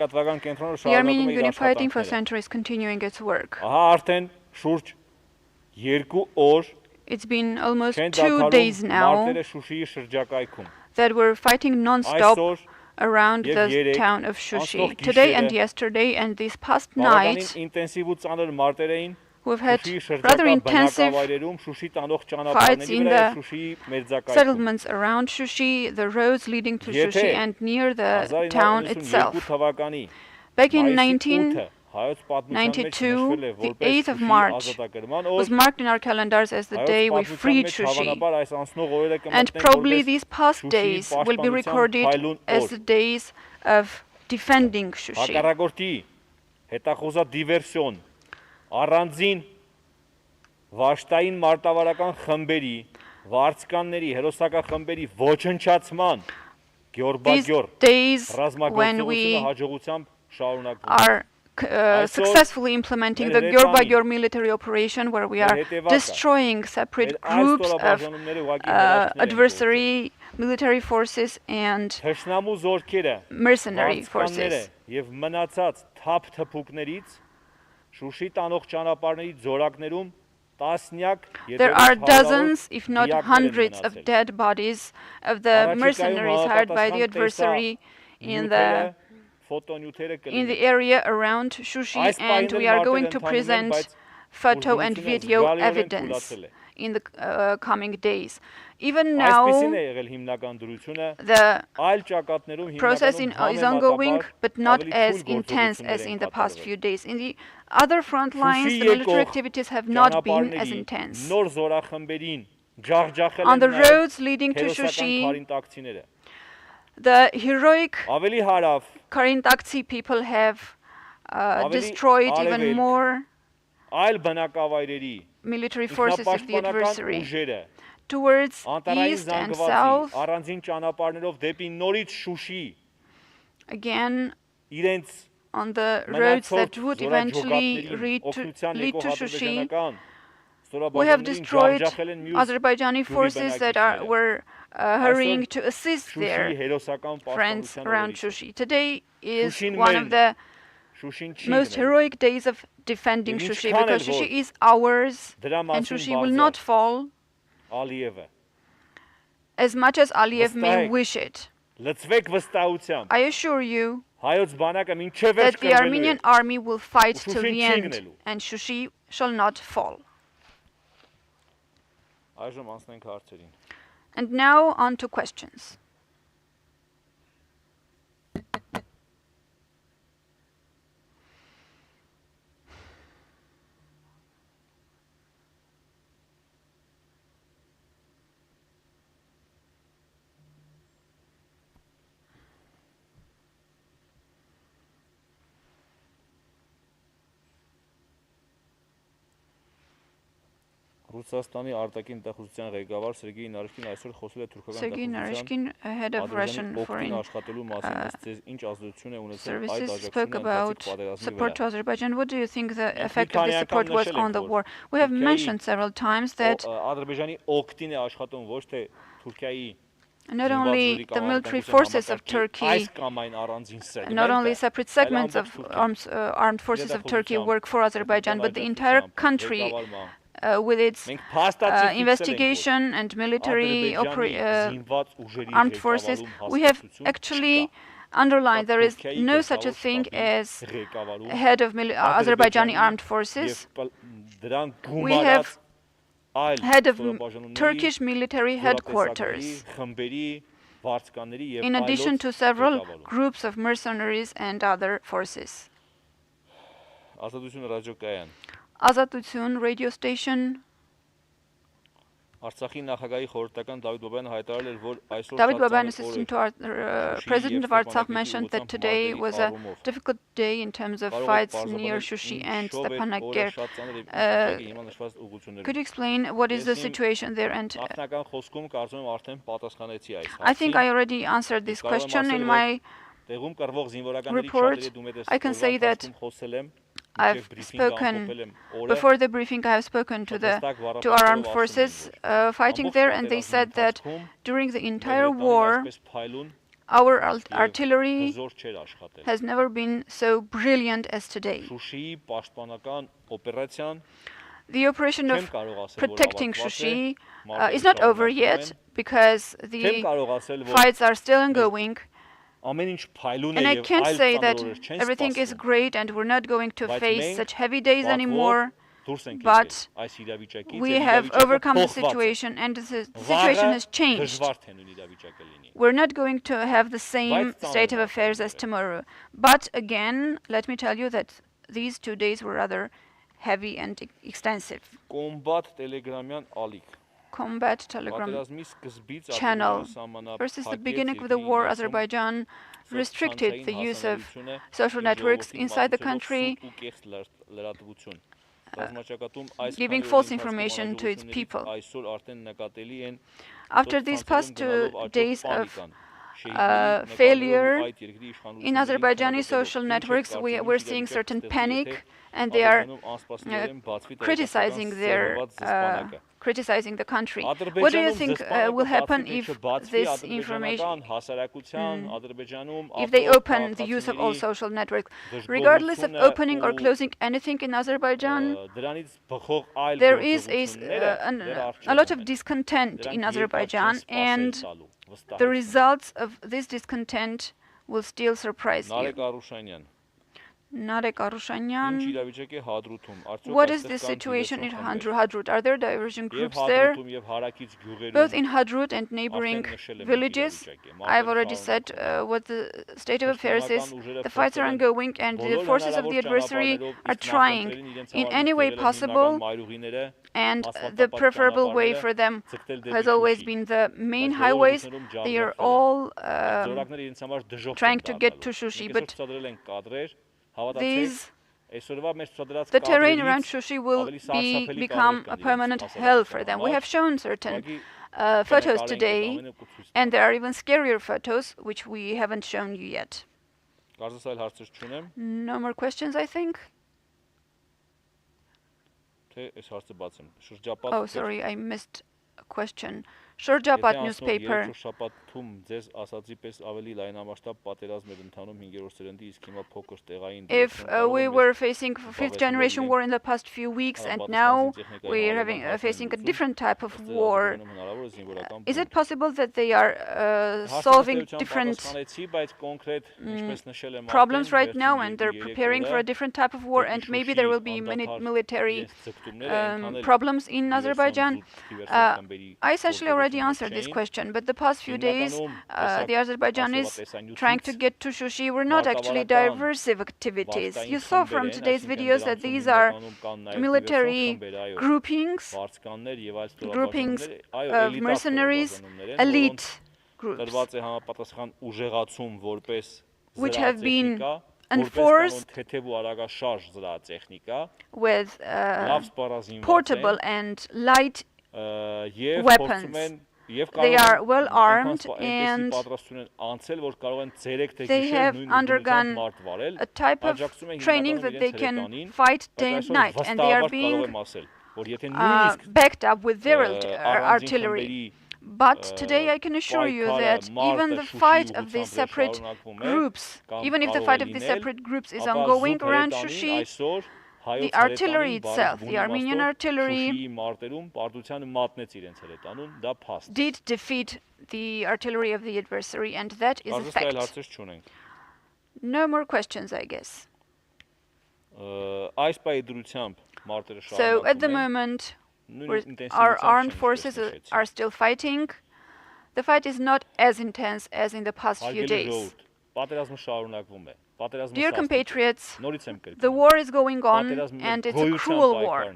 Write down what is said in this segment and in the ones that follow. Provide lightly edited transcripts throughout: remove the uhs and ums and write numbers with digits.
The Armenian Unified Info Center is continuing its work. It's been almost 2 days now that we're fighting non-stop around the town of Shushi. Today and yesterday and these past nights, we've had rather intensive fights in the settlements around Shushi, the roads leading to Shushi, and near the town itself. Back in 1992, the 8th of March was marked in our calendars as the day we freed Shushi. And probably these past days will be recorded as the days of defending Shushi. Առանձին վաշտային մարտավարական խմբերի, վարձկանների, հերոսական խմբերի ոչնչացման գյորբագյոր ռազմագործողությունը հաջողությամբ շարունակվում are successfully implementing the Gyor military operation, where we are destroying separate groups of adversary military forces and mercenary forces. There are dozens, if not hundreds, of dead bodies of the mercenaries hired by the adversary in the area around Shushi, and we are going to present photo and video evidence in the coming days. Even now, the process is ongoing, but not as intense as in the past few days. In the other front lines, the military activities have not been as intense. On the roads leading to Shushi, the heroic Karintakci people have destroyed even more military forces of the adversary. Towards east and south, again, on the roads that would eventually lead to Shushi, we have destroyed Azerbaijani forces that were hurrying to assist their friends around Shushi. Today is one of the most heroic days of defending Shushi, because Shushi is ours and Shushi will not fall as much as Aliyev may wish it. I assure you that the Armenian army will fight till the end and Shushi shall not fall. And now on to questions. Ռուսաստանի արտաքին տեղեկատվության ղեկավար Սերգեյ Նարիշկին այսօր խոսել է թուրքական Sergei Narishkin, head of Russian Foreign Services, spoke about support to Azerbaijan. What do you think the effect of this support was on the war? We have mentioned several times that not only the military forces of Turkey, not only separate segments of armed forces of Turkey work for Azerbaijan, but the entire country with its investigation and military armed forces. We have actually underlined there is no such a thing as head of Azerbaijani armed forces. We have head of Turkish military headquarters, in addition to several groups of mercenaries and other forces. Azatutsun radio station. David Baban, assistant to our president of Artsakh, mentioned that today was a difficult day in terms of fights near Shushi and Stepanakert. Could you explain what is the situation there? And I think I already answered this question in my report. I can say that I've spoken before the briefing. I have spoken to our armed forces fighting there, and they said that during the entire war, our artillery has never been so brilliant as today. The operation of protecting Shushi is not over yet because the fights are still ongoing. And I can't say that everything is great and we're not going to face such heavy days anymore, but we have overcome the situation and the situation has changed. We're not going to have the same state of affairs as tomorrow. But again, let me tell you that these 2 days were rather heavy and extensive. Combat Telegram channel. Versus the beginning of the war, Azerbaijan restricted the use of social networks inside the country, giving false information to its people. After these past 2 days of failure in Azerbaijani social networks, we're seeing certain panic, and they are criticizing the country. What do you think will happen if this information, if they open the use of all social networks? Regardless of opening or closing anything in Azerbaijan, there is a lot of discontent in Azerbaijan, and the results of this discontent will still surprise you. Narek Arushanyan, what is the situation in Hadrut? Are there diversion groups there? Both in Hadrut and neighboring villages. I've already said what the state of affairs is. The fights are ongoing and the forces of the adversary are trying in any way possible, and the preferable way for them has always been the main highways. They are all trying to get to Shushi, but the terrain around Shushi will become a permanent hell for them. We have shown certain photos today, and there are even scarier photos which we haven't shown you yet. No more questions, I think. Oh, sorry, I missed a question. Shorjapat newspaper. If we were facing 5th generation war in the past few weeks and now we're facing a different type of war, is it possible that they are solving different problems right now and they're preparing for a different type of war, and maybe there will be many military problems in Azerbaijan? I essentially already answered this question, but the past few days the Azerbaijanis trying to get to Shushi were not actually diversive activities. You saw from today's videos that these are military groupings of mercenaries, elite groups, which have been enforced with portable and light weapons. They are well armed and they have undergone a type of training that they can fight day and night, and they are being backed up with their artillery. But today I can assure you that even the fight of these separate groups, even if the fight of these separate groups is ongoing around Shushi, the artillery itself, the Armenian artillery, did defeat the artillery of the adversary, and that is a fact. No more questions, I guess. So at the moment, our armed forces are still fighting. The fight is not as intense as in the past few days. Dear compatriots, the war is going on, and it's a cruel war.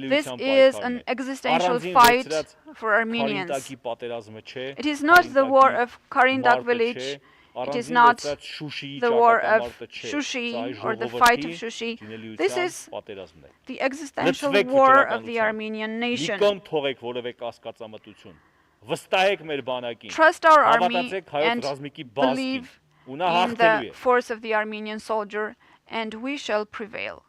This is an existential fight for Armenians. It is not the war of Karindak village. It is not the war of Shushi or the fight of Shushi. This is the existential war of the Armenian nation. Trust our army and believe in the force of the Armenian soldier, and we shall prevail.